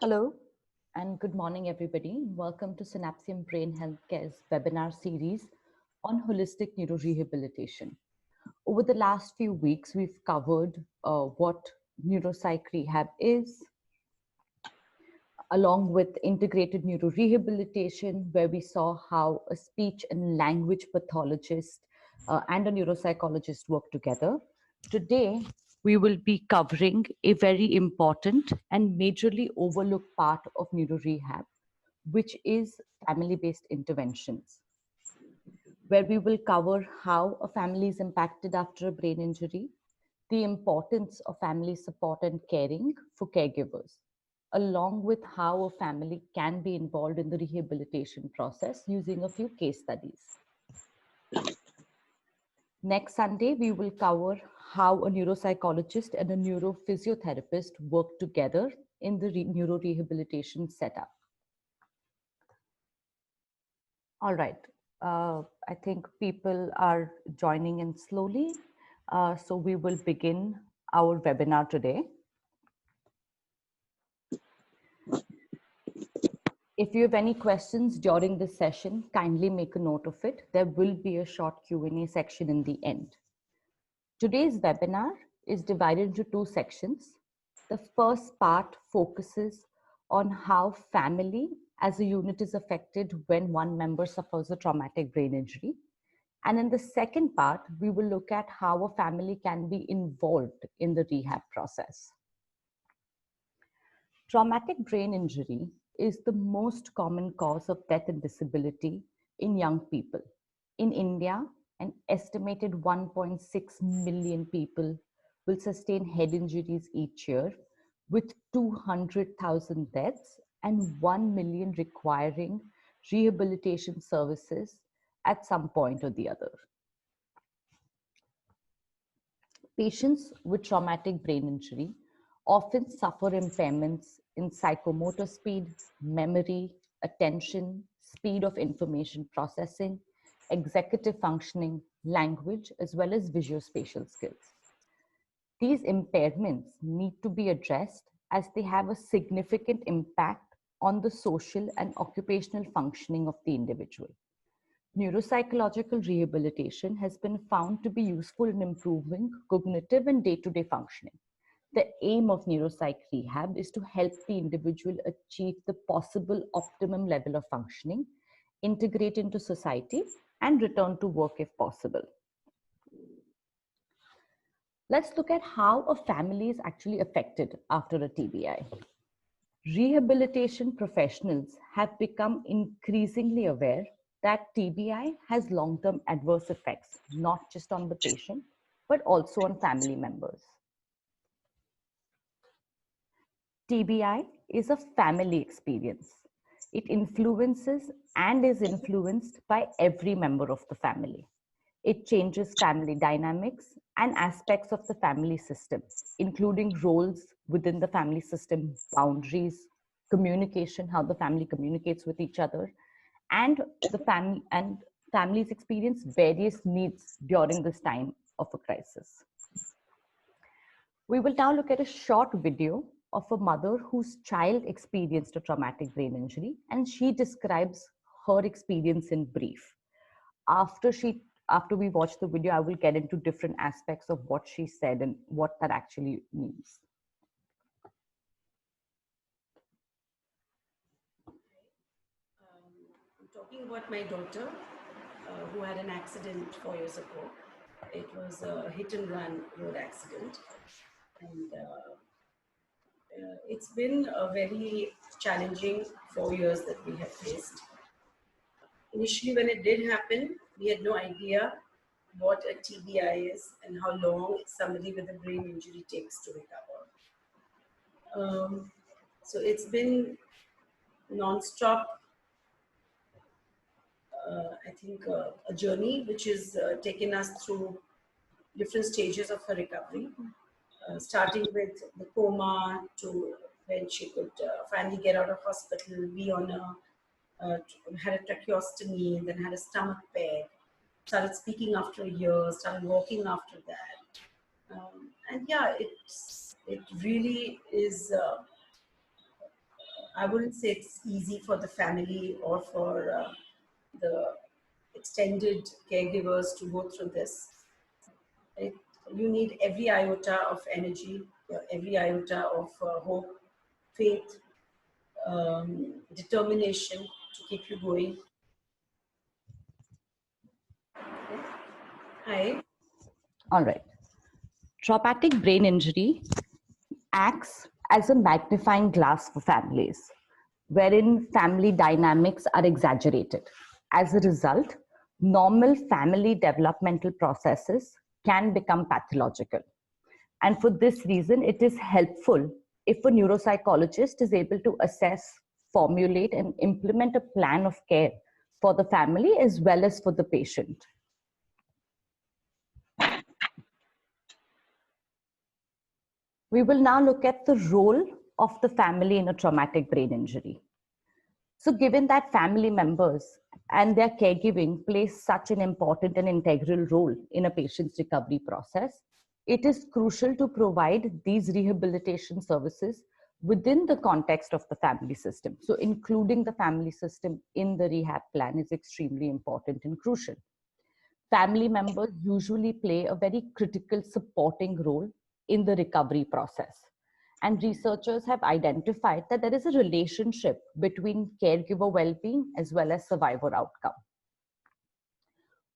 Hello and good morning, everybody. Welcome to Synapsium Brain Healthcare's webinar series on holistic neurorehabilitation. Over the last few weeks, we've covered what neuropsych rehab is, along with integrated neurorehabilitation, where we saw how a speech and language pathologist and a neuropsychologist work together. Today, we will be covering a very important and majorly overlooked part of neurorehab, which is family-based interventions, where we will cover how a family is impacted after a brain injury, the importance of family support and caring for caregivers, along with how a family can be involved in the rehabilitation process using a few case studies. Next Sunday, we will cover how a neuropsychologist and a neurophysiotherapist work together in the neurorehabilitation setup. All right. I think people are joining in slowly. So we will begin our webinar today. If you have any questions during this session, kindly make a note of it. There will be a short Q&A section in the end. Today's webinar is divided into two sections. The first part focuses on how family as a unit is affected when one member suffers a traumatic brain injury. And in the second part, we will look at how a family can be involved in the rehab process. Traumatic brain injury is the most common cause of death and disability in young people. In India, an estimated 1.6 million people will sustain head injuries each year, with 200,000 deaths and 1 million requiring rehabilitation services at some point or the other. Patients with traumatic brain injury often suffer impairments in psychomotor speed, memory, attention, speed of information processing, executive functioning, language, as well as visuospatial skills. These impairments need to be addressed as they have a significant impact on the social and occupational functioning of the individual. Neuropsychological rehabilitation has been found to be useful in improving cognitive and day-to-day functioning. The aim of neuropsych rehab is to help the individual achieve the possible optimum level of functioning, integrate into society, and return to work if possible. Let's look at how a family is actually affected after a TBI. Rehabilitation professionals have become increasingly aware that TBI has long-term adverse effects, not just on the patient, but also on family members. TBI is a family experience. It influences and is influenced by every member of the family. It changes family dynamics and aspects of the family system, including roles within the family system, boundaries, communication, how the family communicates with each other, and families experience various needs during this time of a crisis. We will now look at a short video of a mother whose child experienced a traumatic brain injury, and she describes her experience in brief. After we watch the video, I will get into different aspects of what she said and what that actually means. I'm talking about my daughter who had an accident 4 years ago. It was a hit and run road accident. And it's been a very challenging 4 years that we have faced. Initially, when it did happen, we had no idea what a TBI is and how long somebody with a brain injury takes to recover. So it's been non-stop, I think, a journey which has taken us through different stages of her recovery, starting with the coma to when she could finally get out of hospital, be on had a tracheostomy, then had a stomach peg, started speaking after a year, started walking after that. And yeah, it really is I wouldn't say it's easy for the family or for the extended caregivers to go through this. It, you need every iota of energy, every iota of hope, faith, determination to keep you going. Hi. All right. Traumatic brain injury acts as a magnifying glass for families, wherein family dynamics are exaggerated. As a result, normal family developmental processes can become pathological. And for this reason, it is helpful if a neuropsychologist is able to assess, formulate, and implement a plan of care for the family as well as for the patient. We will now look at the role of the family in a traumatic brain injury. So, given that family members and their caregiving plays such an important and integral role in a patient's recovery process, it is crucial to provide these rehabilitation services within the context of the family system. So, including the family system in the rehab plan is extremely important and crucial. Family members usually play a very critical supporting role in the recovery process. And researchers have identified that there is a relationship between caregiver well being as well as survivor outcome.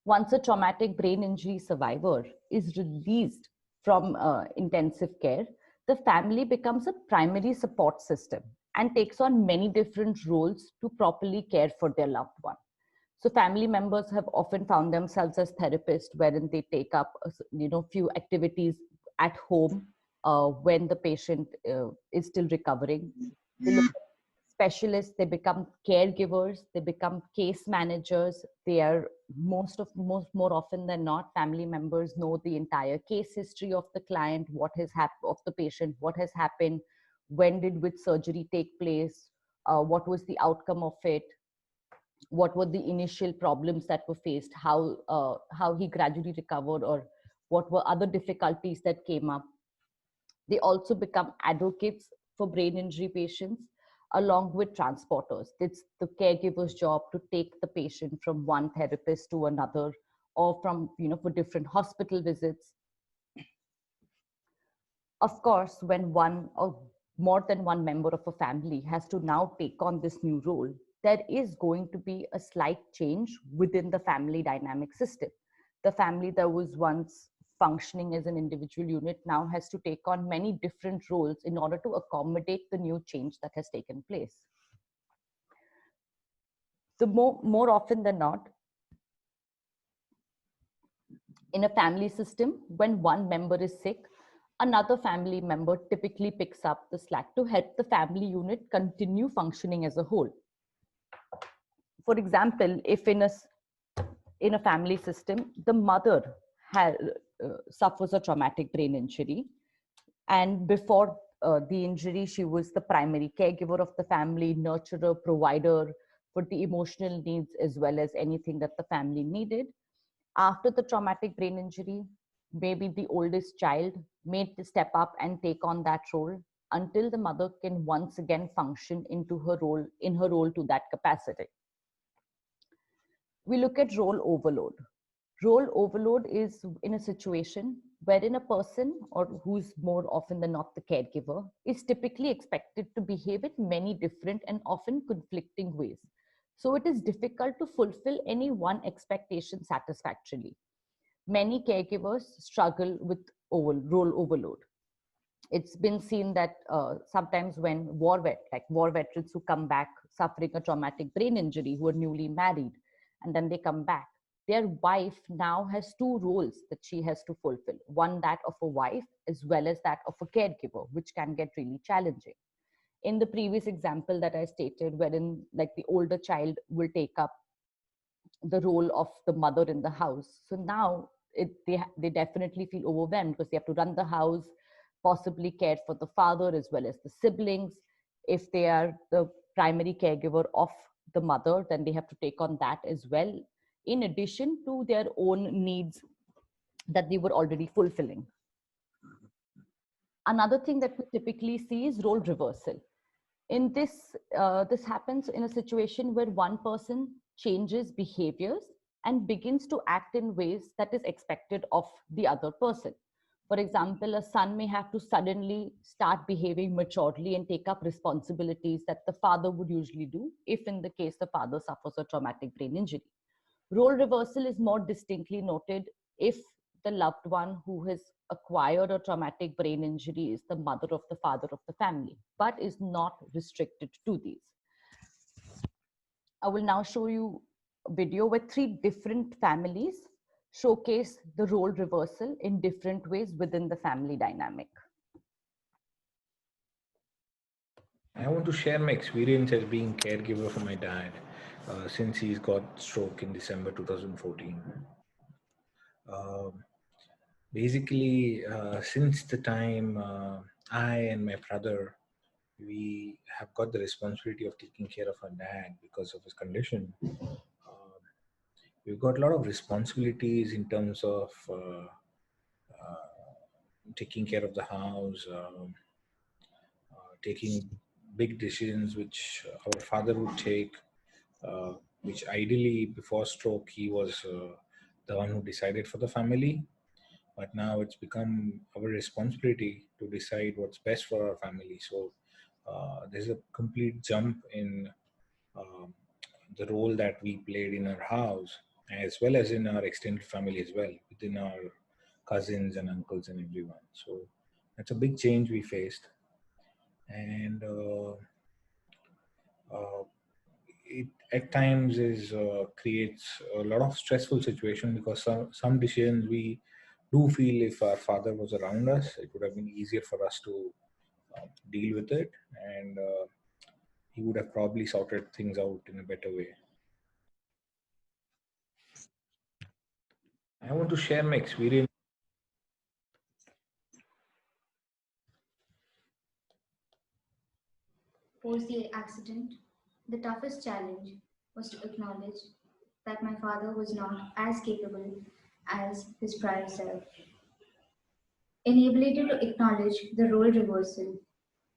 Once a traumatic brain injury survivor is released from intensive care, the family becomes a primary support system and takes on many different roles to properly care for their loved one. So family members have often found themselves as therapists, wherein they take up few activities at home when the patient is still recovering. They look at specialists, they become caregivers, they become case managers. They are more often than not, family members know the entire case history of the client, what has happened of the patient, what has happened, when did which surgery take place, what was the outcome of it, what were the initial problems that were faced, how he gradually recovered, or what were other difficulties that came up. They also become advocates for brain injury patients along with transporters. It's the caregiver's job to take the patient from one therapist to another, or from for different hospital visits. Of course, when one or more than one member of a family has to now take on this new role, there is going to be a slight change within the family dynamic system. The family that was once functioning as an individual unit now has to take on many different roles in order to accommodate the new change that has taken place. The more often than not, in a family system, when one member is sick, another family member typically picks up the slack to help the family unit continue functioning as a whole. For example, if in a family system, the mother suffers a traumatic brain injury, and before the injury, she was the primary caregiver of the family, nurturer, provider for the emotional needs as well as anything that the family needed. After the traumatic brain injury, maybe the oldest child may step up and take on that role until the mother can once again function in her role to that capacity. We look at role overload. Role overload is in a situation wherein a person, or who's more often than not the caregiver, is typically expected to behave in many different and often conflicting ways. So it is difficult to fulfill any one expectation satisfactorily. Many caregivers struggle with role overload. It's been seen that sometimes when war veterans who come back suffering a traumatic brain injury, who are newly married, and then they come back, their wife now has two roles that she has to fulfill. One, that of a wife, as well as that of a caregiver, which can get really challenging. In the previous example that I stated, wherein like the older child will take up the role of the mother in the house. So now they definitely feel overwhelmed because they have to run the house, possibly care for the father as well as the siblings. If they are the primary caregiver of the mother, then they have to take on that as well, in addition to their own needs that they were already fulfilling. Another thing that we typically see is role reversal. In this, this happens in a situation where one person changes behaviors and begins to act in ways that is expected of the other person. For example, a son may have to suddenly start behaving maturely and take up responsibilities that the father would usually do if, in the case, the father suffers a traumatic brain injury. Role reversal is more distinctly noted if the loved one who has acquired a traumatic brain injury is the mother of the father of the family, but is not restricted to these. I will now show you a video where three different families showcase the role reversal in different ways within the family dynamic. I want to share my experience as being caregiver for my dad since he's got stroke in December 2014. Basically, since the time I and my brother, we have got the responsibility of taking care of our dad because of his condition. We've got a lot of responsibilities in terms of taking care of the house, taking big decisions which our father would take, which ideally before stroke he was the one who decided for the family. But now it's become our responsibility to decide what's best for our family. So there's a complete jump in um, the role that we played in our house, as well as in our extended family as well, within our cousins and uncles and everyone. So that's a big change we faced. And uh, it at times is creates a lot of stressful situation, because some decisions we do feel if our father was around us, it would have been easier for us to deal with it, and he would have probably sorted things out in a better way. I want to share my experience. Post the accident, the toughest challenge was to acknowledge that my father was not as capable as his prior self. Inability to acknowledge the role reversal,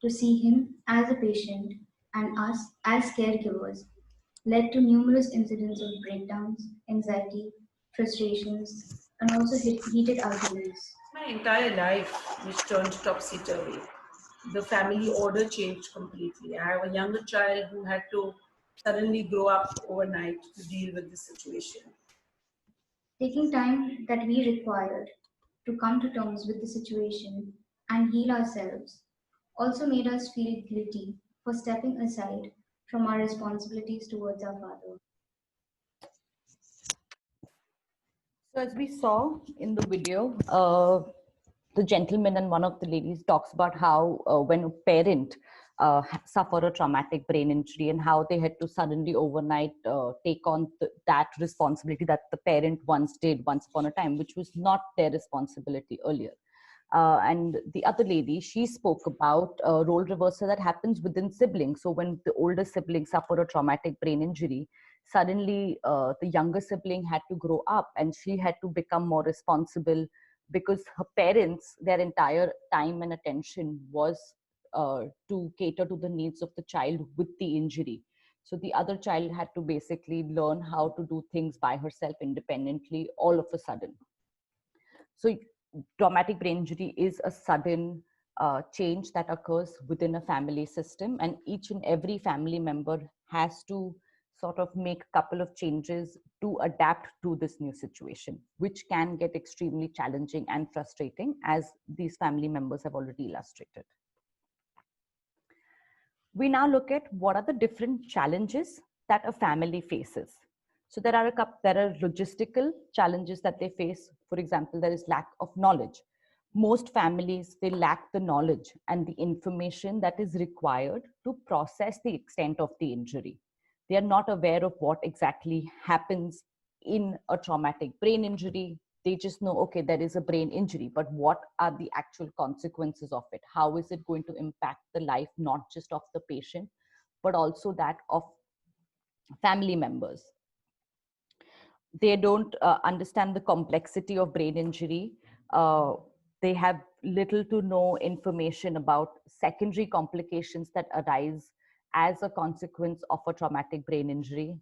to see him as a patient and us as caregivers, led to numerous incidents of breakdowns, anxiety, frustrations, and also heated arguments. My entire life which turned topsy-turvy. The family order changed completely. I have a younger child who had to suddenly grow up overnight to deal with this situation. Taking time that we required to come to terms with the situation and heal ourselves also made us feel guilty for stepping aside from our responsibilities towards our father. So as we saw in the video, the gentleman and one of the ladies talks about how when a parent suffered a traumatic brain injury and how they had to suddenly overnight take on that responsibility that the parent once did once upon a time, which was not their responsibility earlier. And the other lady, she spoke about role reversal that happens within siblings. So when the older sibling suffered a traumatic brain injury, suddenly the younger sibling had to grow up and she had to become more responsible because her parents, their entire time and attention was to cater to the needs of the child with the injury. So the other child had to basically learn how to do things by herself independently all of a sudden. So traumatic brain injury is a sudden change that occurs within a family system, and each and every family member has to sort of make a couple of changes to adapt to this new situation, which can get extremely challenging and frustrating, as these family members have already illustrated. We now look at what are the different challenges that a family faces. So there are logistical challenges that they face. For example, there is lack of knowledge. Most families, they lack the knowledge and the information that is required to process the extent of the injury. They are not aware of what exactly happens in a traumatic brain injury. They just know, okay, there is a brain injury, but what are the actual consequences of it? How is it going to impact the life, not just of the patient, but also that of family members? They don't understand the complexity of brain injury. They have little to no information about secondary complications that arise as a consequence of a traumatic brain injury.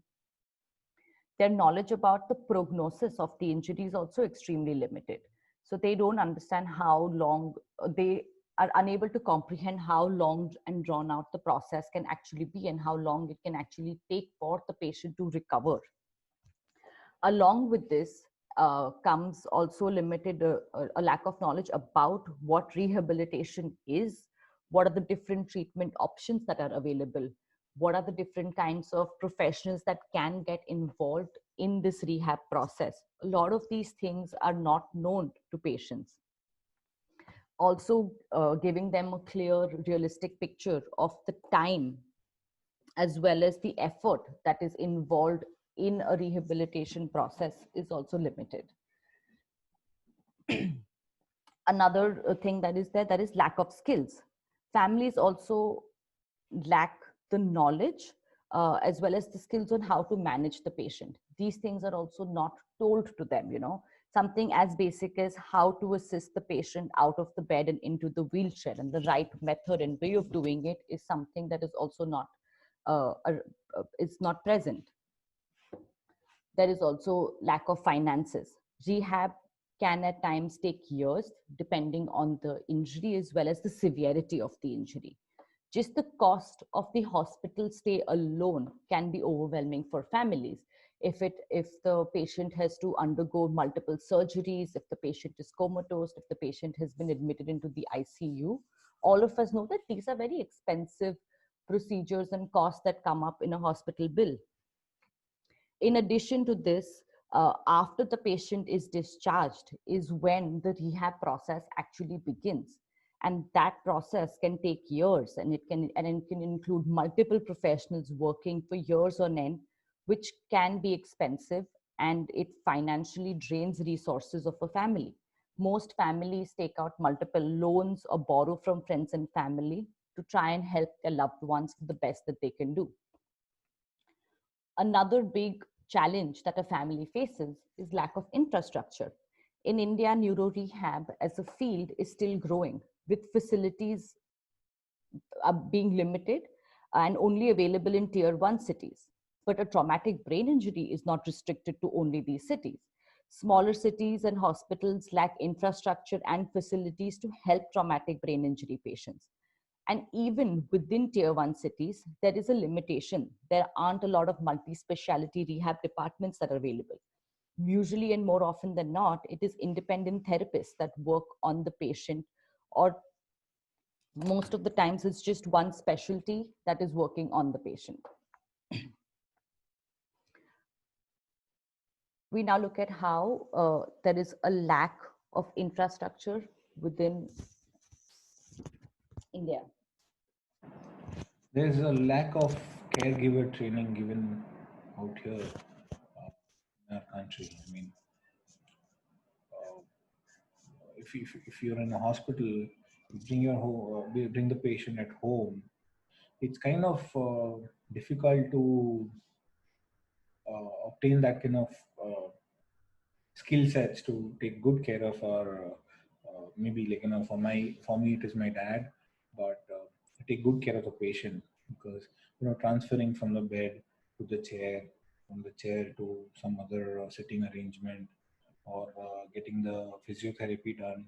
Their knowledge about the prognosis of the injury is also extremely limited. So they don't understand how long, they are unable to comprehend how long and drawn out the process can actually be and how long it can actually take for the patient to recover. Along with this comes also limited a lack of knowledge about what rehabilitation is, what are the different treatment options that are available, what are the different kinds of professionals that can get involved in this rehab process. A lot of these things are not known to patients. Also, giving them a clear, realistic picture of the time as well as the effort that is involved in a rehabilitation process is also limited. Another thing that is there, that is lack of skills. Families also lack the knowledge as well as the skills on how to manage the patient. These things are also not told to them, you know. Something as basic as how to assist the patient out of the bed and into the wheelchair, and the right method and way of doing it is something that is also not is not present. There is also lack of finances. Rehab can at times take years depending on the injury as well as the severity of the injury. Just the cost of the hospital stay alone can be overwhelming for families. If the patient has to undergo multiple surgeries, if the patient is comatose, if the patient has been admitted into the ICU, all of us know that these are very expensive procedures and costs that come up in a hospital bill. In addition to this, after the patient is discharged is when the rehab process actually begins. And that process can take years, and it can include multiple professionals working for years on end, which can be expensive, and it financially drains resources of a family. Most families take out multiple loans or borrow from friends and family to try and help their loved ones to the best that they can do. Another big challenge that a family faces is lack of infrastructure. In India, neuro rehab as a field is still growing, with facilities being limited and only available in tier 1 cities. But a traumatic brain injury is not restricted to only these cities. Smaller cities and hospitals lack infrastructure and facilities to help traumatic brain injury patients. And even within tier 1 cities, there is a limitation. There aren't a lot of multi-speciality rehab departments that are available. Usually and more often than not, it is independent therapists that work on the patient, or most of the times it's just one specialty that is working on the patient. We now look at how there is a lack of infrastructure within India. There's a lack of caregiver training given out here in our country. I mean, if you're in a hospital, you bring the patient at home. It's kind of difficult to obtain that kind of skill sets to take good care of our maybe, like, for me it is my dad, but take good care of the patient, because transferring from the bed to the chair, from the chair to some other sitting arrangement, or getting the physiotherapy done,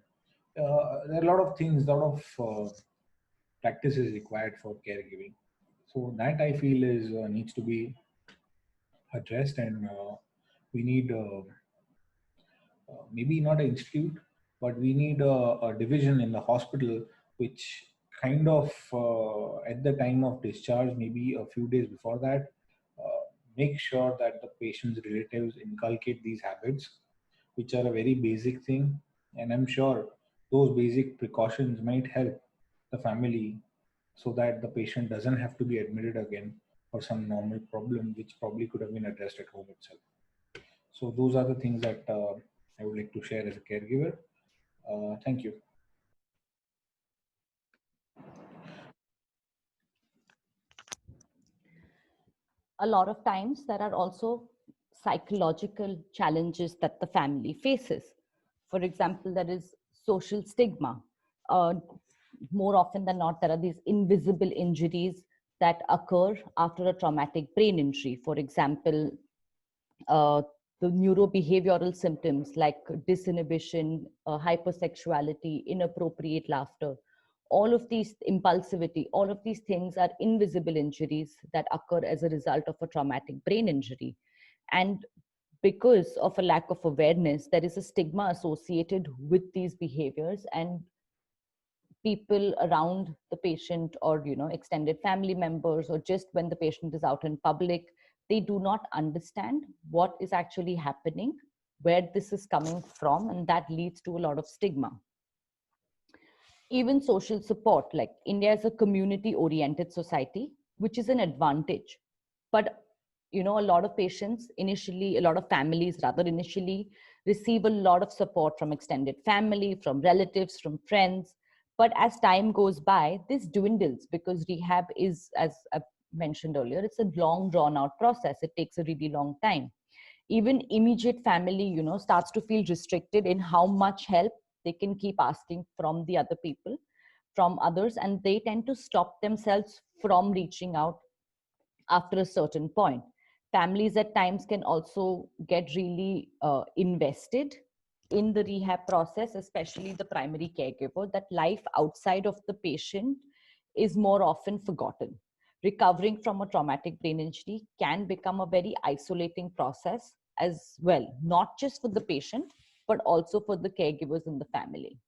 there are a lot of things, a lot of practice is required for caregiving. So that, I feel, is needs to be addressed, and we need maybe not an institute, but we need a division in the hospital which kind of at the time of discharge, maybe a few days before that, make sure that the patient's relatives inculcate these habits, which are a very basic thing. And I'm sure those basic precautions might help the family, so that the patient doesn't have to be admitted again for some normal problem which probably could have been addressed at home itself. So those are the things that I would like to share as a caregiver. Thank you. A lot of times there are also psychological challenges that the family faces. For example, there is social stigma. More often than not, there are these invisible injuries that occur after a traumatic brain injury. For example, uh, the neurobehavioral symptoms like disinhibition, hypersexuality, inappropriate laughter, all of these, impulsivity, all of these things are invisible injuries that occur as a result of a traumatic brain injury. And because of a lack of awareness, there is a stigma associated with these behaviors, and people around the patient, or extended family members, or just when the patient is out in public, they do not understand what is actually happening, where this is coming from, and that leads to a lot of stigma. Even social support, like India is a community oriented society, which is an advantage. But a lot of patients initially, a lot of families rather, initially receive a lot of support from extended family, from relatives, from friends. But as time goes by, this dwindles, because rehab is, as I mentioned earlier, it's a long drawn out process. It takes a really long time. Even immediate family starts to feel restricted in how much help they can keep asking from the other people, from others, and they tend to stop themselves from reaching out after a certain point. Families at times can also get really invested in the rehab process, especially the primary caregiver, that life outside of the patient is more often forgotten. Recovering from a traumatic brain injury can become a very isolating process as well, not just for the patient, but also for the caregivers in the family.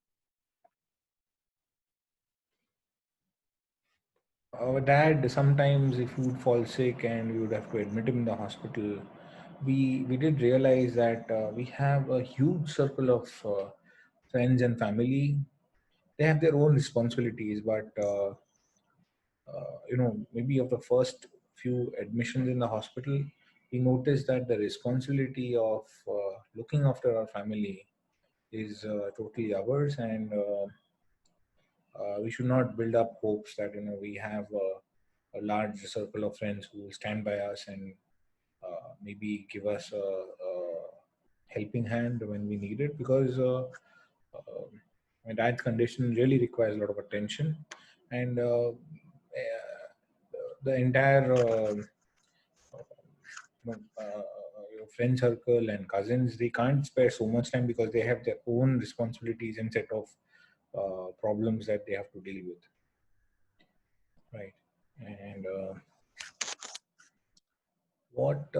Our dad, sometimes if he would fall sick and we would have to admit him in the hospital, we did realize that we have a huge circle of friends and family. They have their own responsibilities, but maybe of the first few admissions in the hospital, we noticed that the responsibility of looking after our family is totally ours, and we should not build up hopes that we have a large circle of friends who will stand by us and maybe give us a helping hand when we need it, because uh, my dad's condition really requires a lot of attention, and the entire your friend circle and cousins, they can't spare so much time because they have their own responsibilities and set of problems that they have to deal with, right? And what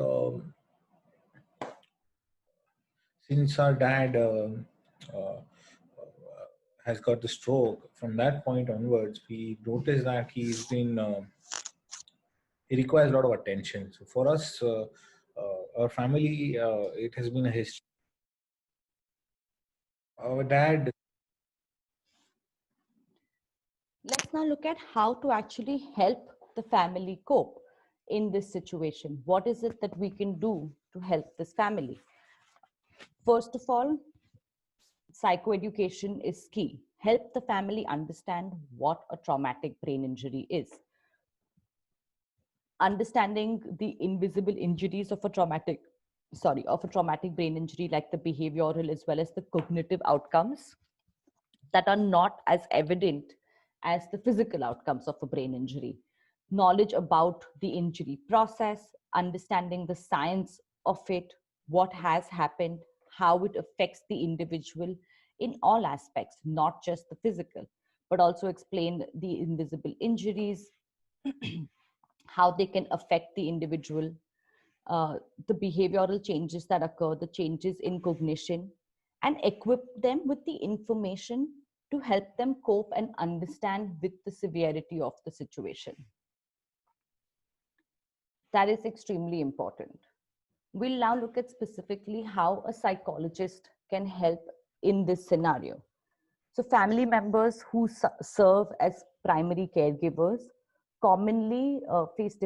since our dad uh, has got the stroke, from that point onwards we noticed that he requires a lot of attention. So for us, our family, it has been a history. Our dad. Let's now look at how to actually help the family cope in this situation. What is it that we can do to help this family? First of all, psychoeducation is key. Help the family understand what a traumatic brain injury is. Understanding the invisible injuries of a traumatic brain injury, like the behavioral as well as the cognitive outcomes that are not as evident as the physical outcomes of a brain injury. Knowledge about the injury process, understanding the science of it, what has happened, how it affects the individual in all aspects, not just the physical, but also explain the invisible injuries, how they can affect the individual, the behavioral changes that occur, the changes in cognition, and equip them with the information to help them cope and understand with the severity of the situation. That is extremely important. We'll now look at specifically how a psychologist can help in this scenario. So, family members who serve as primary caregivers commonly face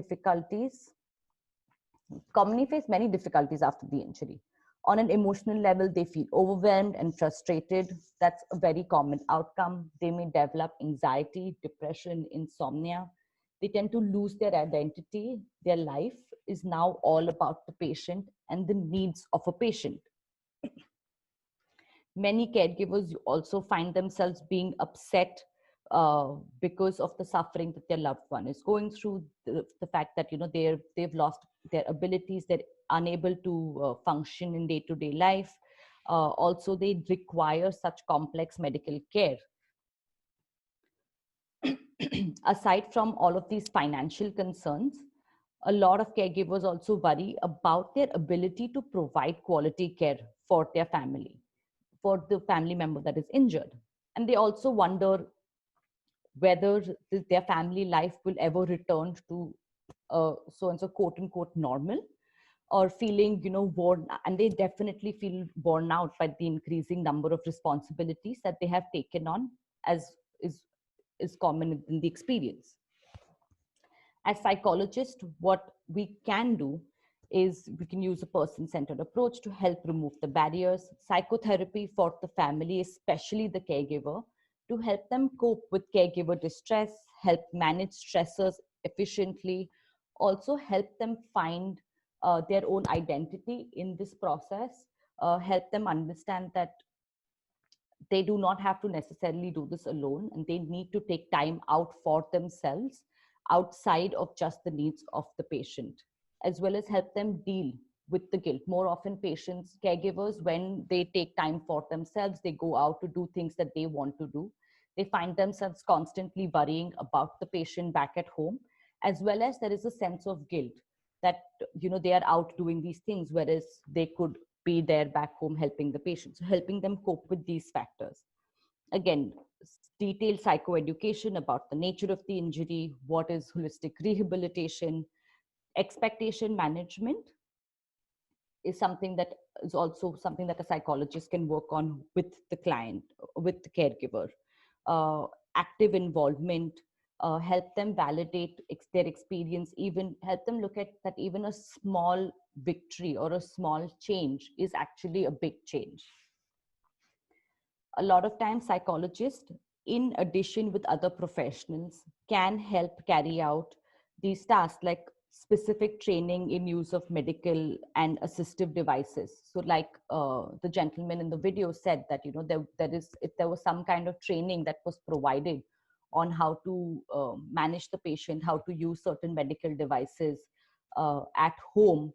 many difficulties after the injury. On an emotional level, they feel overwhelmed and frustrated. That's a very common outcome. They may develop anxiety, depression, insomnia. They tend to lose their identity. Their life is now all about the patient and the needs of a patient. Many caregivers also find themselves being upset because of the suffering that their loved one is going through, the fact that they've lost their abilities, they're unable to function in day-to-day life. Also, they require such complex medical care. Aside from all of these financial concerns, a lot of caregivers also worry about their ability to provide quality care for their family, for the family member that is injured. And they also wonder whether their family life will ever return to so and so quote unquote normal, or feeling worn. And they definitely feel worn out by the increasing number of responsibilities that they have taken on, as is common in the experience. As psychologists, what we can do is we can use a person-centered approach to help remove the barriers. Psychotherapy for the family, especially the caregiver, to help them cope with caregiver distress, help manage stressors efficiently, also help them find their own identity in this process, help them understand that they do not have to necessarily do this alone, and they need to take time out for themselves outside of just the needs of the patient, as well as help them deal with the guilt. More often, patients, caregivers, when they take time for themselves, they go out to do things that they want to do. They find themselves constantly worrying about the patient back at home, as well as there is a sense of guilt that they are out doing these things, whereas they could be there back home helping the patient. So helping them cope with these factors. Again, detailed psychoeducation about the nature of the injury, what is holistic rehabilitation, expectation management is something that is also something that a psychologist can work on with the client, with the caregiver. Active involvement, help them validate their experience, even help them look at that even a small victory or a small change is actually a big change. A lot of times psychologists, in addition with other professionals, can help carry out these tasks, like specific training in use of medical and assistive devices. So like the gentleman in the video said that if there was some kind of training that was provided on how to manage the patient, how to use certain medical devices at home,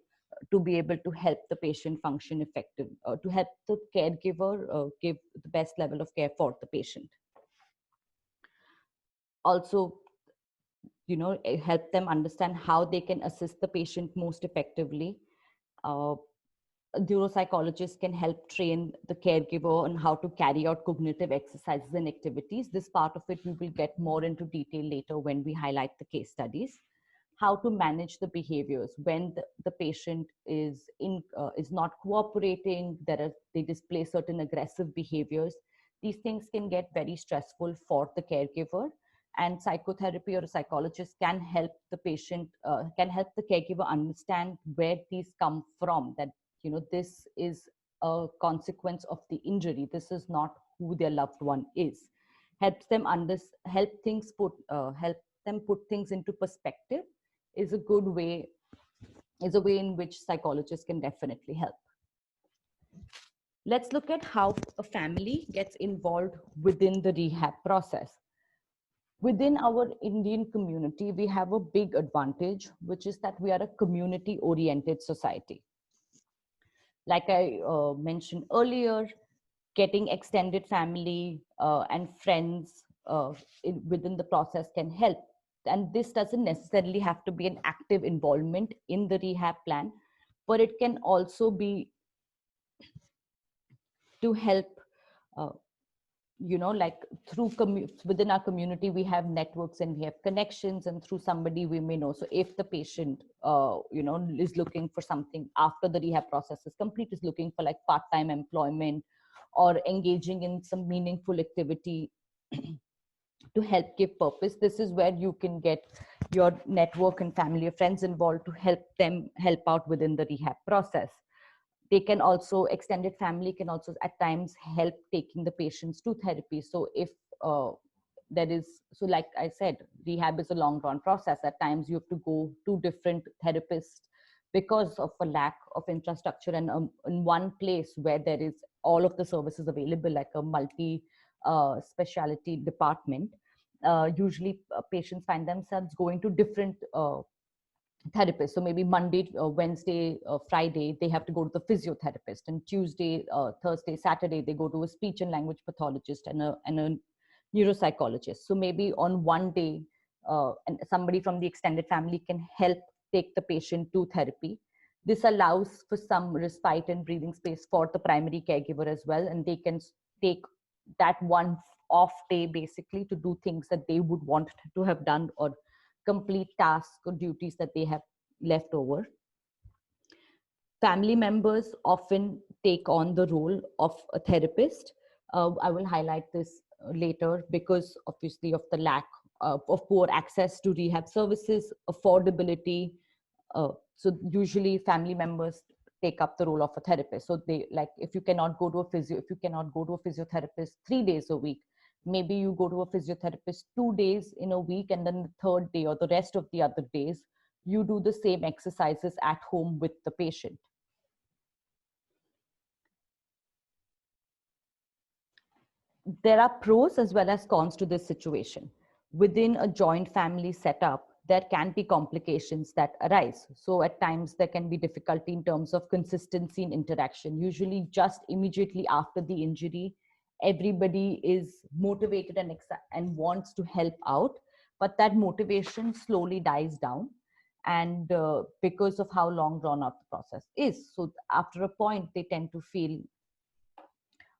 to be able to help the patient function effectively, to help the caregiver give the best level of care for the patient. Also, help them understand how they can assist the patient most effectively. Neuropsychologists can help train the caregiver on how to carry out cognitive exercises and activities. This part of it we will get more into detail later when we highlight the case studies. How to manage the behaviors when the patient is not cooperating, they display certain aggressive behaviors. These things can get very stressful for the caregiver, and psychotherapy or a psychologist can help the patient, can help the caregiver understand where these come from, that this is a consequence of the injury, this is not who their loved one is. Helps them help them put things into perspective is a way in which psychologists can definitely help. Let's look at how a family gets involved within the rehab process. Within our Indian community, we have a big advantage, which is that we are a community-oriented society. Like I mentioned earlier, getting extended family and friends within the process can help. And this doesn't necessarily have to be an active involvement in the rehab plan, but it can also be to help, like through within our community, we have networks and we have connections, and through somebody we may know. So if the patient, is looking for something after the rehab process is complete, is looking for like part-time employment or engaging in some meaningful activity to help give purpose, this is where you can get your network and family or friends involved to help them help out within the rehab process. They can also, extended family can also at times help taking the patients to therapy. So if like I said, rehab is a long run process. At times you have to go to different therapists because of a lack of infrastructure, and in one place where there is all of the services available, like a multi specialty department. usually patients find themselves going to different therapists. So maybe Monday, Wednesday, Friday, they have to go to the physiotherapist, and Tuesday, Thursday, Saturday, they go to a speech and language pathologist and a neuropsychologist. So maybe on one day, and somebody from the extended family can help take the patient to therapy. This allows for some respite and breathing space for the primary caregiver as well, and they can take that one off day basically to do things that they would want to have done, or complete tasks or duties that they have left over. Family members often take on the role of a therapist. I will highlight this later because obviously of the lack of poor access to rehab services, affordability. So usually family members take up the role of a therapist. So they, like, if you cannot go to a physiotherapist 3 days a week, maybe you go to a physiotherapist 2 days in a week, and then the third day or the rest of the other days, you do the same exercises at home with the patient. There are pros as well as cons to this situation. Within a joint family setup, there can be complications that arise. So at times there can be difficulty in terms of consistency in interaction. Usually just immediately after the injury, everybody is motivated and wants to help out, but that motivation slowly dies down, and because of how long drawn out the process is. So after a point, they tend to feel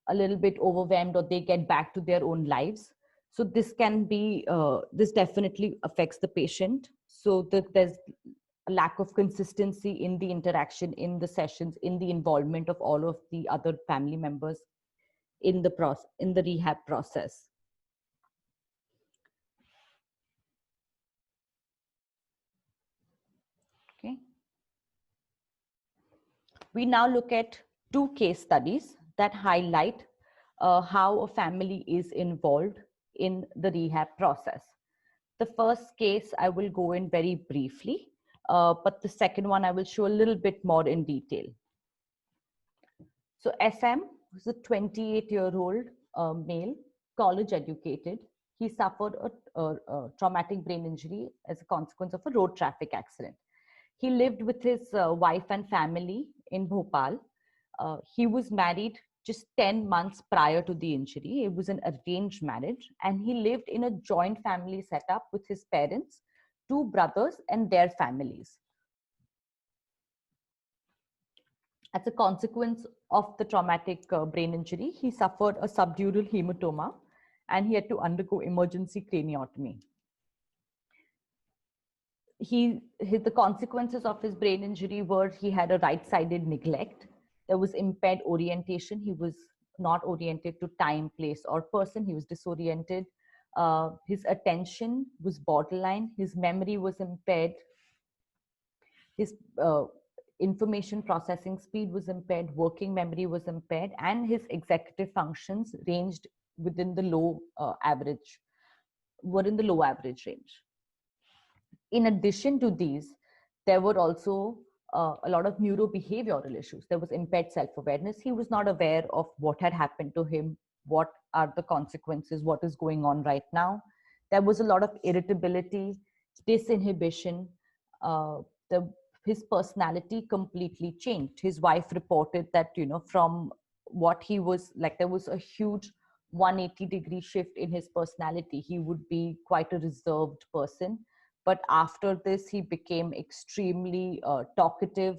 a little bit overwhelmed, or they get back to their own lives. So this can be, this definitely affects the patient. So there's a lack of consistency in the interaction, in the sessions, in the involvement of all of the other family members in the rehab process. Okay. We now look at 2 case studies that highlight how a family is involved in the rehab process. The first case I will go in very briefly, but the second one I will show a little bit more in detail. So SM was a 28-year-old male, college educated. He suffered a traumatic brain injury as a consequence of a road traffic accident. He lived with his wife and family in Bhopal. He was married just 10 months prior to the injury. It was an arranged marriage, and he lived in a joint family setup with his parents, 2 brothers, and their families. As a consequence of the traumatic brain injury, he suffered a subdural hematoma, and he had to undergo emergency craniotomy. The consequences of his brain injury were he had a right-sided neglect. There was impaired orientation. He was not oriented to time, place, or person. He was disoriented. His attention was borderline. His memory was impaired. His information processing speed was impaired. Working memory was impaired. And his executive functions ranged within the low average range. In addition to these, there were also a lot of neurobehavioral issues. There was impaired self-awareness. He was not aware of what had happened to him, what are the consequences, what is going on right now. There was a lot of irritability, disinhibition. His personality completely changed. His wife reported that, from what he was like, there was a huge 180-degree shift in his personality. He would be quite a reserved person, but after this, he became extremely talkative.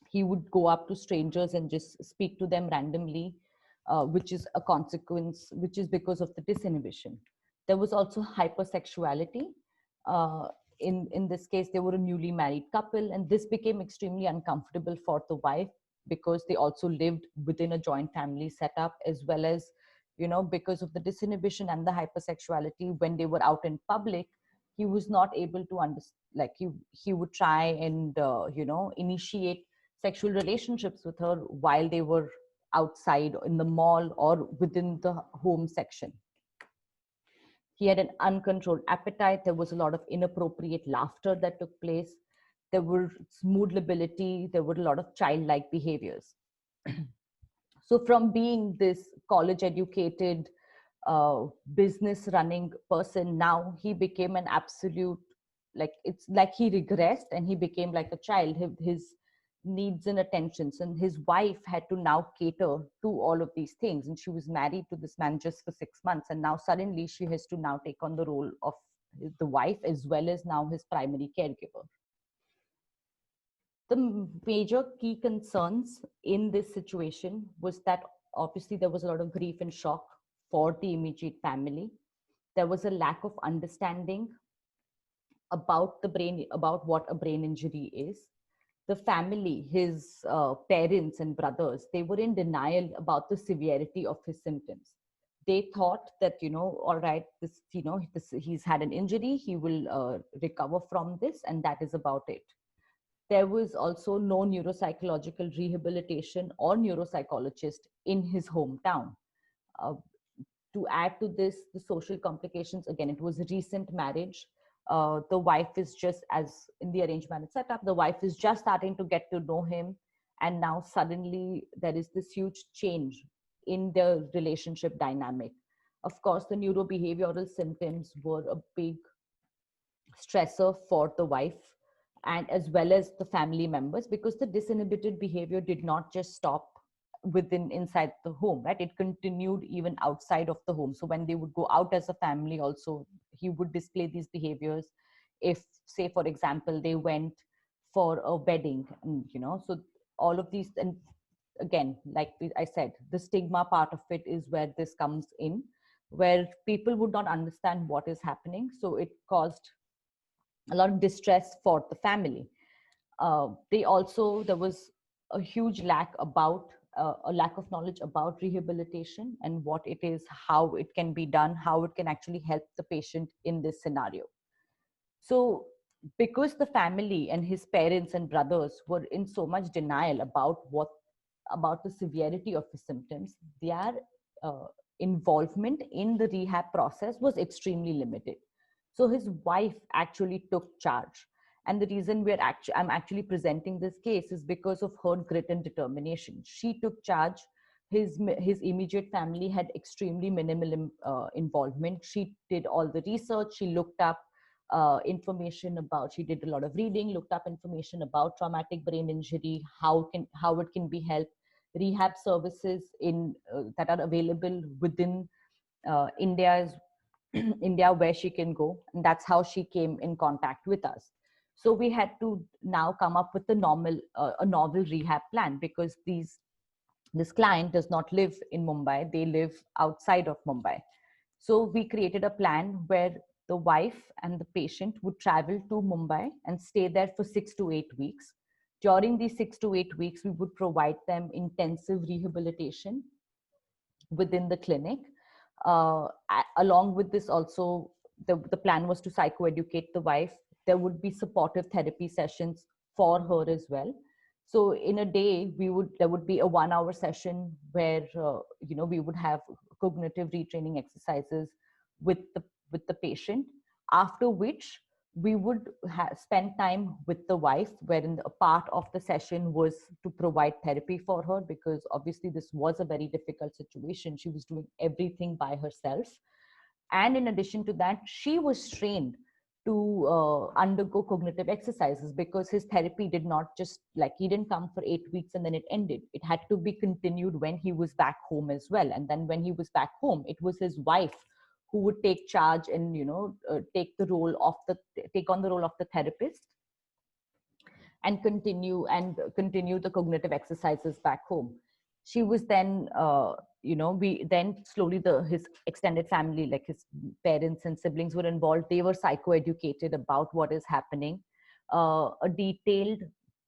He would go up to strangers and just speak to them randomly, which is a consequence, which is because of the disinhibition. There was also hypersexuality. In this case, they were a newly married couple, and this became extremely uncomfortable for the wife because they also lived within a joint family setup, as well as, because of the disinhibition and the hypersexuality. When they were out in public, he was not able to understand, like he would try and initiate sexual relationships with her while they were outside in the mall or within the home section. He had an uncontrolled appetite. There was a lot of inappropriate laughter that took place. There was mood lability. There were a lot of childlike behaviors. So from being this college educated, business running person. Now he became an absolute, like, it's like he regressed and he became like a child. His needs and attentions, and his wife had to now cater to all of these things, and she was married to this man just for 6 months, and now suddenly she has to now take on the role of the wife as well as now his primary caregiver. The major key concerns in this situation was that obviously there was a lot of grief and shock for the immediate family. There was a lack of understanding about the brain, about what a brain injury is. The family, his parents and brothers, they were in denial about the severity of his symptoms. They thought that, all right, he's had an injury, he will recover from this, and that is about it. There was also no neuropsychological rehabilitation or neuropsychologist in his hometown. Uh, to add to this, the social complications, again, it was a recent marriage. The wife is just, as in the arranged marriage setup, the wife is just starting to get to know him. And now suddenly there is this huge change in the relationship dynamic. Of course, the neurobehavioral symptoms were a big stressor for the wife and as well as the family members, because the disinhibited behavior did not just stop within inside the home, right? It continued even outside of the home. So when they would go out as a family also, he would display these behaviors. If, say, for example, they went for a wedding, and so all of these, and again, like I said, the stigma part of it is where this comes in, where people would not understand what is happening. So it caused a lot of distress for the family. There was a huge lack about a lack of knowledge about rehabilitation and what it is, how it can be done, how it can actually help the patient in this scenario. So because the family and his parents and brothers were in so much denial about the severity of his symptoms, their involvement in the rehab process was extremely limited. So his wife actually took charge. And the reason I'm actually presenting this case is because of her grit and determination. She took charge. His immediate family had extremely minimal involvement. She did all the research. She looked up information about, she did a lot of reading, looked up information about traumatic brain injury, how it can be helped, rehab services that are available within India's India where she can go, and that's how she came in contact with us. So we had to now come up with a novel rehab plan, because this client does not live in Mumbai, they live outside of Mumbai. So we created a plan where the wife and the patient would travel to Mumbai and stay there for 6 to 8 weeks. During these 6 to 8 weeks, we would provide them intensive rehabilitation within the clinic. Along with this also, the plan was to psychoeducate the wife. There would be supportive therapy sessions for her as well. So in a day, there would be a 1-hour session where we would have cognitive retraining exercises with the patient, after which we would spend time with the wife, wherein a part of the session was to provide therapy for her, because obviously this was a very difficult situation. She was doing everything by herself. And in addition to that, she was trained to undergo cognitive exercises, because his therapy did not just, like, he didn't come for 8 weeks and then it ended. It had to be continued when he was back home as well. And then when he was back home, it was his wife who would take charge and take on the role of the therapist and continue the cognitive exercises back home. She was then we then slowly, his extended family, like his parents and siblings, were involved. They were psychoeducated about what is happening. A detailed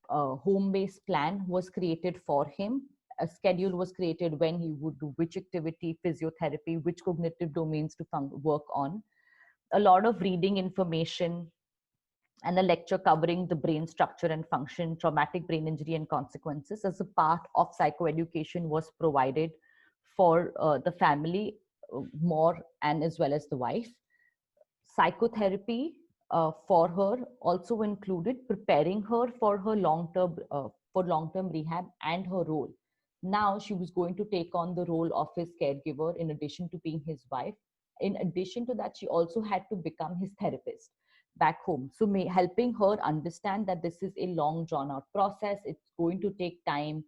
home-based plan was created for him. A schedule was created when he would do which activity, physiotherapy, which cognitive domains to work on. A lot of reading information and a lecture covering the brain structure and function, traumatic brain injury and consequences as a part of psychoeducation was provided for the family more, and as well as the wife. Psychotherapy for her also included preparing her for her long-term rehab and her role. Now she was going to take on the role of his caregiver in addition to being his wife. In addition to that, she also had to become his therapist back home. So helping her understand that this is a long drawn out process. It's going to take time.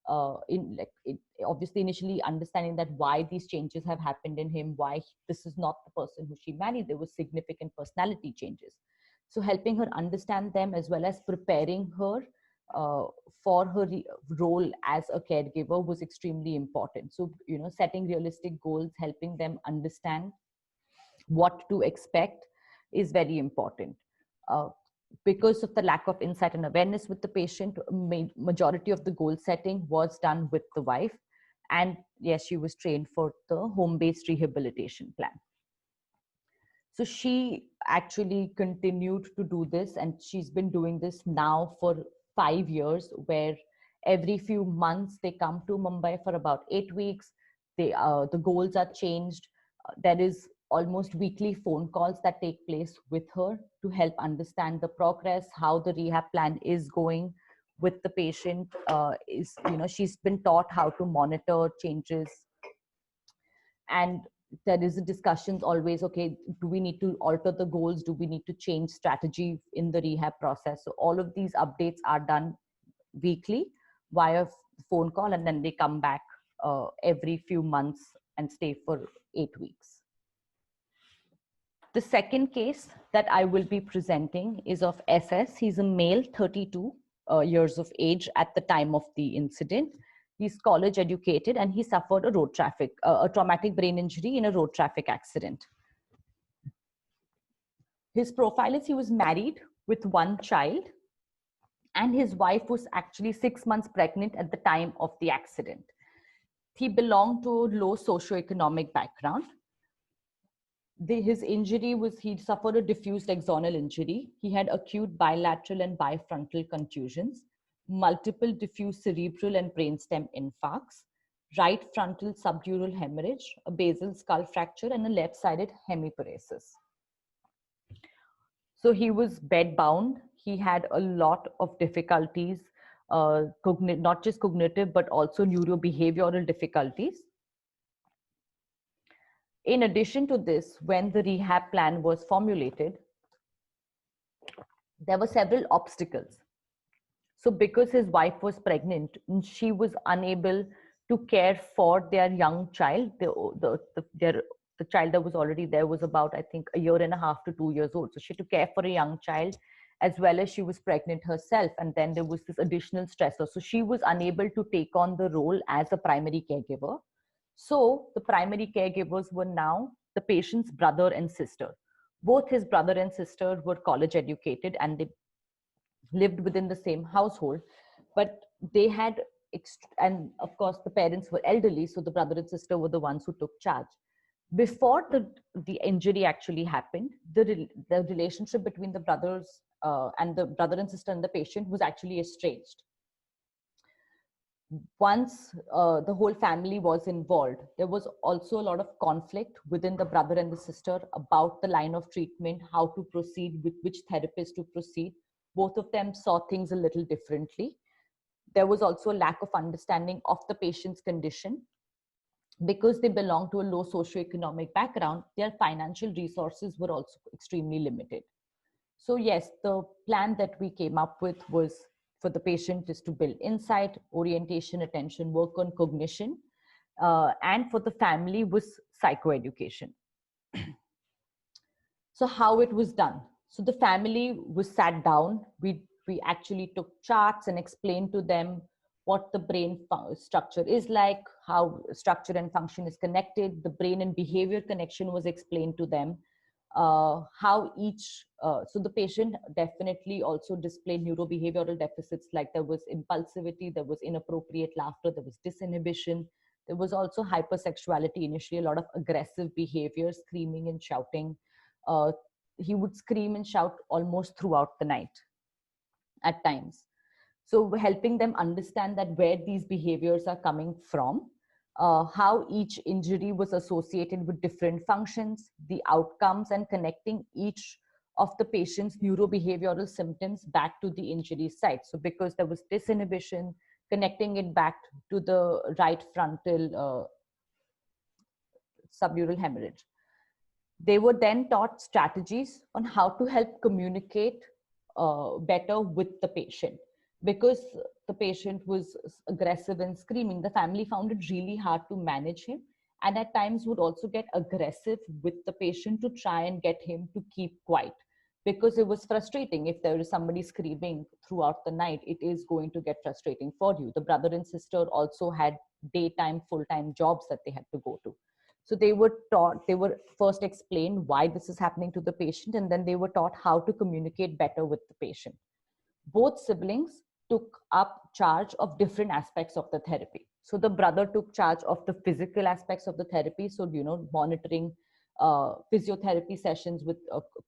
Obviously initially understanding that why these changes have happened in him, why this is not the person who she married. There was significant personality changes. So helping her understand them as well as preparing her uh, for her role as a caregiver was extremely important. So, setting realistic goals, helping them understand what to expect is very important. Uh, because of the lack of insight and awareness with the patient, majority of the goal setting was done with the wife. And yes, she was trained for the home-based rehabilitation plan. So she actually continued to do this, and she's been doing this now for 5 years, where every few months they come to Mumbai for about 8 weeks. The goals are changed. There is almost weekly phone calls that take place with her to help understand the progress, how the rehab plan is going with the patient. She's been taught how to monitor changes, and there is a discussions always, okay, do we need to alter the goals, do we need to change strategy in the rehab process? So all of these updates are done weekly via phone call, and then they come back every few months and stay for 8 weeks. The second case that I will be presenting is of SS. He's a male, 32 years of age at the time of the incident. He's college educated, and he suffered a traumatic brain injury in a road traffic accident. His profile is he was married with one child, and his wife was actually 6 months pregnant at the time of the accident. He belonged to a low socioeconomic background. His injury was, he suffered a diffused axonal injury. He had acute bilateral and bifrontal contusions, multiple diffuse cerebral and brainstem infarcts, right frontal subdural hemorrhage, a basal skull fracture, and a left-sided hemiparesis. So he was bedbound. He had a lot of difficulties, not just cognitive, but also neurobehavioral difficulties. In addition to this, when the rehab plan was formulated, there were several obstacles. So because his wife was pregnant, she was unable to care for their young child. The child that was already there was about, I think, 1.5 to 2 years old. So she had to care for a young child, as well as she was pregnant herself. And then there was this additional stressor. So she was unable to take on the role as a primary caregiver. So the primary caregivers were now the patient's brother and sister. Both his brother and sister were college educated, and they lived within the same household, but they had, and of course the parents were elderly, so the brother and sister were the ones who took charge. Before the injury actually happened, the relationship between the brothers and the brother and sister and the patient was actually estranged. Once the whole family was involved, there was also a lot of conflict within the brother and the sister about the line of treatment, how to proceed, with which therapist to proceed. Both of them saw things a little differently. There was also a lack of understanding of the patient's condition. Because they belong to a low socioeconomic background, their financial resources were also extremely limited. So yes, the plan that we came up with was, for the patient, is to build insight, orientation, attention, work on cognition, and for the family was psychoeducation. So how it was done? So the family was sat down. We actually took charts and explained to them what the brain structure is like, how structure and function is connected. The brain and behavior connection was explained to them. How each, so the patient definitely also displayed neurobehavioral deficits, like there was impulsivity, there was inappropriate laughter, there was disinhibition, there was also hypersexuality initially, a lot of aggressive behavior, screaming and shouting. He would scream and shout almost throughout the night at times. So helping them understand that where these behaviors are coming from, how each injury was associated with different functions, the outcomes, and connecting each of the patient's neurobehavioral symptoms back to the injury site. So because there was disinhibition, connecting it back to the right frontal subdural hemorrhage. They were then taught strategies on how to help communicate better with the patient. Because the patient was aggressive and screaming, the family found it really hard to manage him, and at times would also get aggressive with the patient to try and get him to keep quiet, because it was frustrating. If there is somebody screaming throughout the night, it is going to get frustrating for you. The brother and sister also had daytime, full-time jobs that they had to go to. So they were taught, they were first explained why this is happening to the patient, and then they were taught how to communicate better with the patient. Both siblings took up charge of different aspects of the therapy. So the brother took charge of the physical aspects of the therapy. So, monitoring physiotherapy sessions with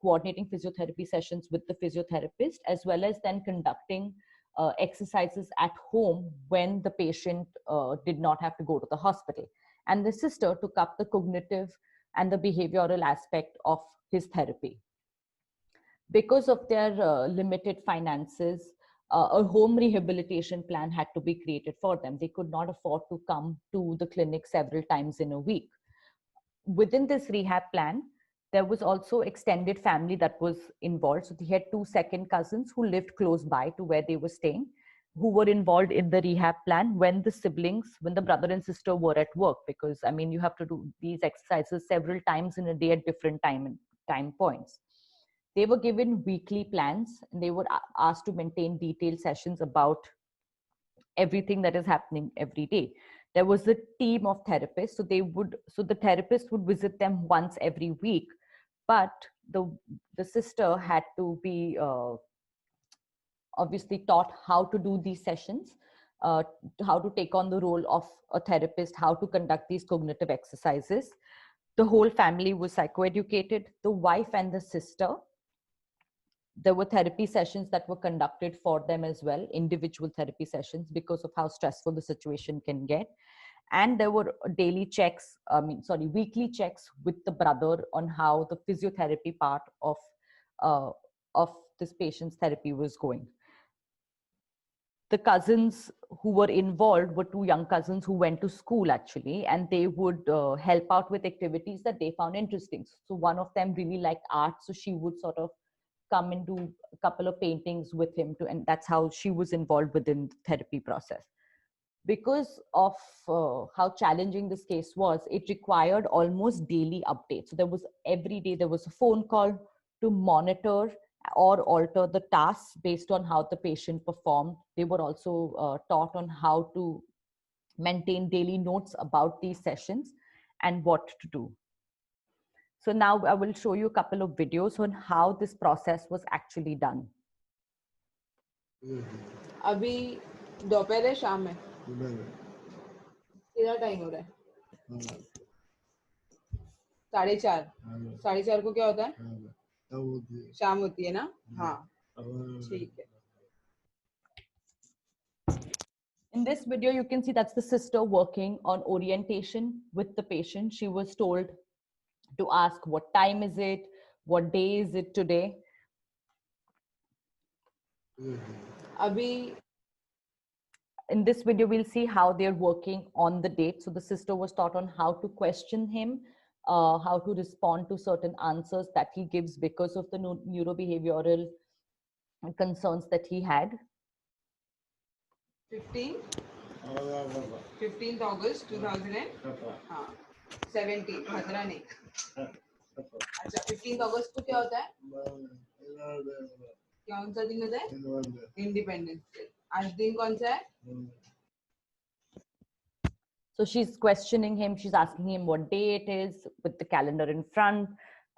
coordinating physiotherapy sessions with the physiotherapist, as well as then conducting exercises at home when the patient did not have to go to the hospital. And the sister took up the cognitive and the behavioral aspect of his therapy. Because of their limited finances, a home rehabilitation plan had to be created for them. They could not afford to come to the clinic several times in a week. Within this rehab plan, there was also extended family that was involved. So they had two second cousins who lived close by to where they were staying, who were involved in the rehab plan when the brother and sister were at work. Because, I mean, you have to do these exercises several times in a day at different time points. They were given weekly plans, and they were asked to maintain detailed sessions about everything that is happening every day. There was a team of therapists, so the therapist would visit them once every week, but the sister had to be obviously taught how to do these sessions, how to take on the role of a therapist, how to conduct these cognitive exercises. The whole family was psychoeducated. The wife and the sister, there were therapy sessions that were conducted for them as well, individual therapy sessions, because of how stressful the situation can get. And there were weekly checks with the brother on how the physiotherapy part of this patient's therapy was going. The cousins who were involved were two young cousins who went to school actually, and they would help out with activities that they found interesting. So one of them really liked art, so she would sort of come and do a couple of paintings with him and that's how she was involved within the therapy process. Because of how challenging this case was, it required almost daily updates. So every day there was a phone call to monitor or alter the tasks based on how the patient performed. They were also taught on how to maintain daily notes about these sessions and what to do. So now I will show you a couple of videos on how this process was actually done. अभी दोपहर है, शाम है, कितना time हो रहा है? 4:30. 4:30 को क्या होता है? शाम होती है ना? हाँ, ठीक है. In this video, you can see that's the sister working on orientation with the patient. She was told to ask what time is it, what day is it today. In this video, we'll see how they're working on the date. So the sister was taught on how to question him, how to respond to certain answers that he gives because of the neurobehavioral concerns that he had. 15th August 2017, भद्रा नहीं. अच्छा, 15th August को क्या होता है? कौन सा दिन होता है? Independence day. आज दिन कौन सा है? So she's questioning him. She's asking him what day it is with the calendar in front.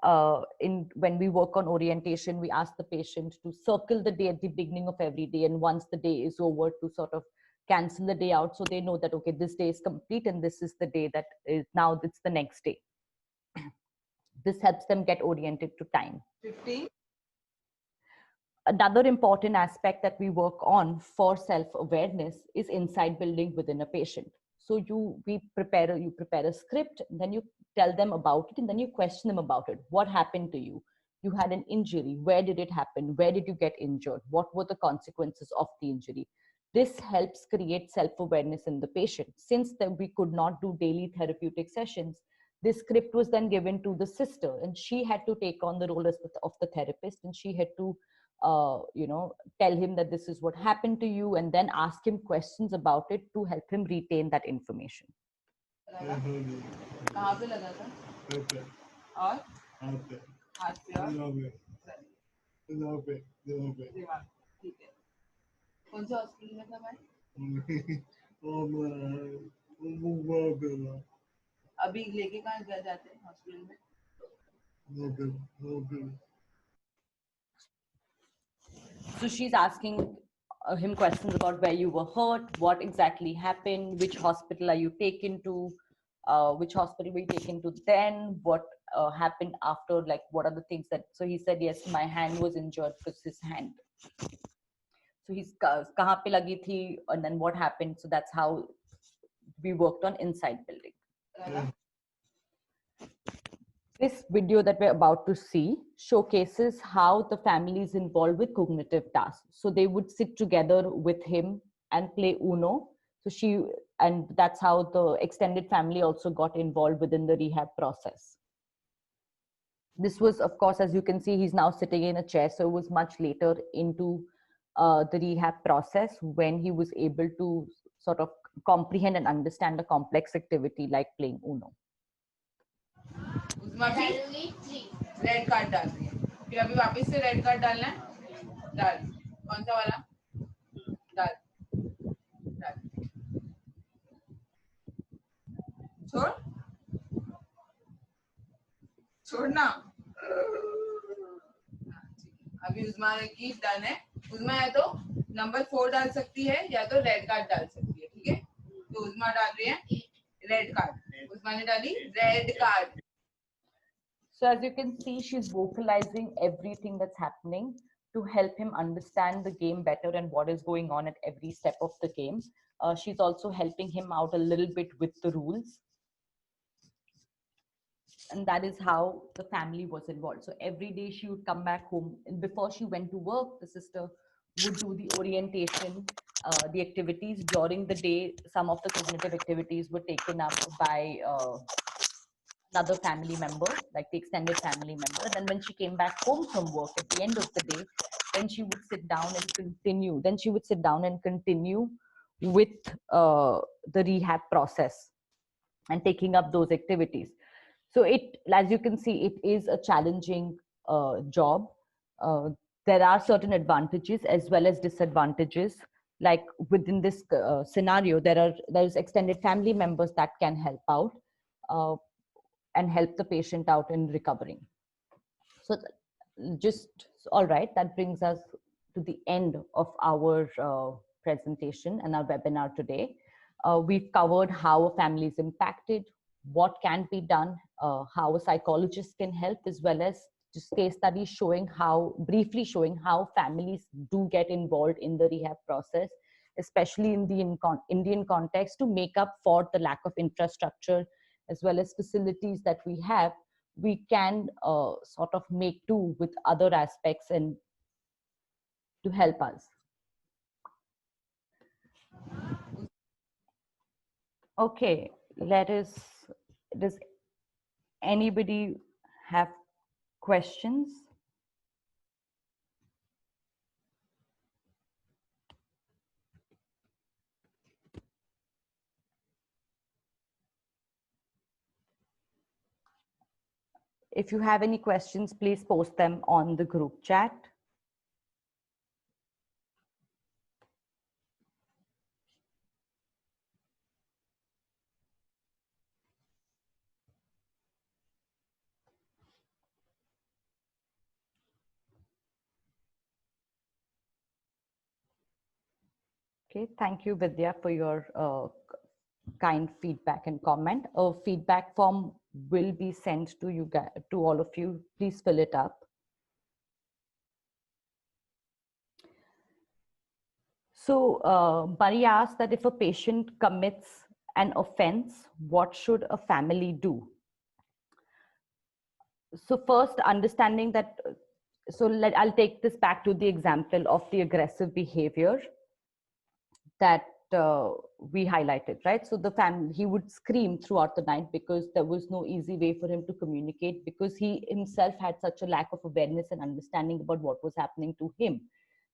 When we work on orientation, we ask the patient to circle the day at the beginning of every day, and once the day is over, to sort of cancel the day out, so they know that okay, this day is complete and this is the day that is now. It's the next day. This helps them get oriented to time. 15. Another important aspect that we work on for self-awareness is insight building within a patient. So you prepare a script, then you tell them about it, and then you question them about it. What happened to you? You had an injury. Where did it happen? Where did you get injured? What were the consequences of the injury? This helps create self-awareness in the patient. Since we could not do daily therapeutic sessions, this script was then given to the sister, and she had to take on the role of the therapist, and she had to tell him that this is what happened to you, and then ask him questions about it to help him retain that information. कहाँ पे लगा था? और हाथ पे और दिमाग ठीक है. कौन से हॉस्पिटल में था भाई? अभी लेके कहाँ जाते हैं हॉस्पिटल में? So she's asking him questions about where you were hurt, what exactly happened, which hospital are you taken to, which hospital were you taken to then, what happened after, like what are the things that, so he said, yes, my hand was injured because his hand. So he's kahan pe lagi thi, and then what happened. So that's how we worked on inside building. This video that we're about to see showcases how the family is involved with cognitive tasks. So they would sit together with him and play Uno. And that's how the extended family also got involved within the rehab process. This was, of course, as you can see, he's now sitting in a chair. So it was much later into the rehab process when he was able to sort of comprehend and understand a complex activity like playing Uno. उसमें भी red card डाल रही है. फिर अभी वापस से red card डालना है. डाल. कौन सा वाला? डाल. छोड़ना. अभी उस्मा की डन है. उस्मा या तो नंबर 4 डाल सकती है या तो रेड कार्ड डाल सकती है. ठीक है. तो उस्मा डाल रही है रेड कार्ड. उस्मा ने डाली red card. So as you can see, she's vocalizing everything that's happening to help him understand the game better and what is going on at every step of the game. She's also helping him out a little bit with the rules. And that is how the family was involved. So every day she would come back home, and before she went to work, the sister would do the orientation, the activities. During the day, some of the cognitive activities were taken up by another family member, like the extended family member. And then when she came back home from work at the end of the day, then she would sit down and continue. Then she would sit down and continue with the rehab process and taking up those activities. So it, as you can see, it is a challenging job. There are certain advantages as well as disadvantages. Like within this scenario, there's extended family members that can help out and help the patient out in recovering. So all right, that brings us to the end of our presentation and our webinar today. We've covered how a family is impacted, what can be done, how a psychologist can help, as well as just case studies briefly showing how families do get involved in the rehab process, especially in the Indian context, to make up for the lack of infrastructure as well as facilities that we have. We can sort of make do with other aspects and to help us. Okay, does anybody have questions? If you have any questions, please post them on the group chat. Okay, thank you, Vidya, for your kind feedback and comment. A feedback form will be sent to you guys, to all of you. Please fill it up. So Maria asked that if a patient commits an offense, what should a family do? So first, understanding that, I'll take this back to the example of the aggressive behavior. that we highlighted, right? So the family, he would scream throughout the night because there was no easy way for him to communicate, because he himself had such a lack of awareness and understanding about what was happening to him.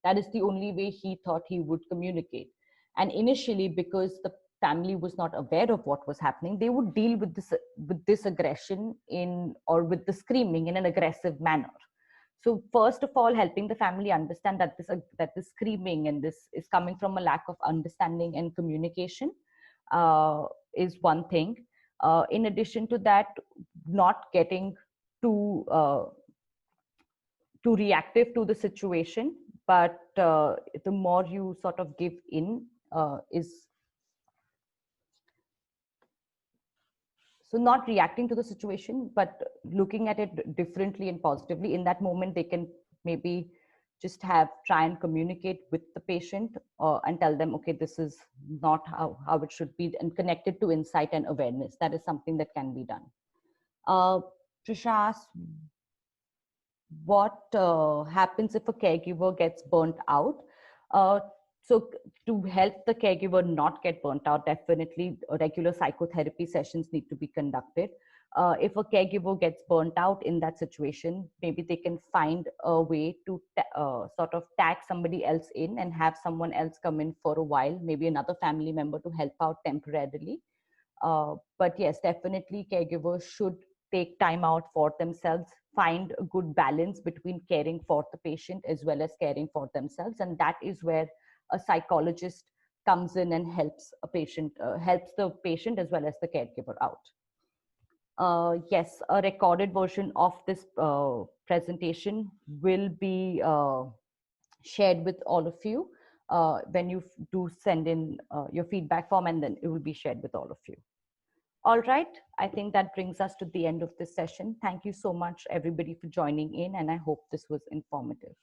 That is the only way he thought he would communicate. And initially, because the family was not aware of what was happening, they would deal with this aggression in, or with the screaming in an aggressive manner. So first of all, helping the family understand that this screaming and this is coming from a lack of understanding and communication is one thing. In addition to that, not getting too too reactive to the situation, but the more you sort of give in is, so not reacting to the situation, but looking at it differently and positively. In that moment, they can maybe just try and communicate with the patient and tell them, okay, this is not how it should be, and connect it to insight and awareness. That is something that can be done. Trisha asked, what happens if a caregiver gets burnt out? So to help the caregiver not get burnt out, definitely regular psychotherapy sessions need to be conducted. If a caregiver gets burnt out in that situation, maybe they can find a way to sort of tag somebody else in and have someone else come in for a while, maybe another family member to help out temporarily. But yes, definitely caregivers should take time out for themselves, find a good balance between caring for the patient as well as caring for themselves. And that is where a psychologist comes in and helps helps the patient as well as the caregiver out. Yes, a recorded version of this presentation will be shared with all of you when you do send in your feedback form, and then it will be shared with all of you. All right, I think that brings us to the end of this session. Thank you so much, everybody, for joining in, and I hope this was informative.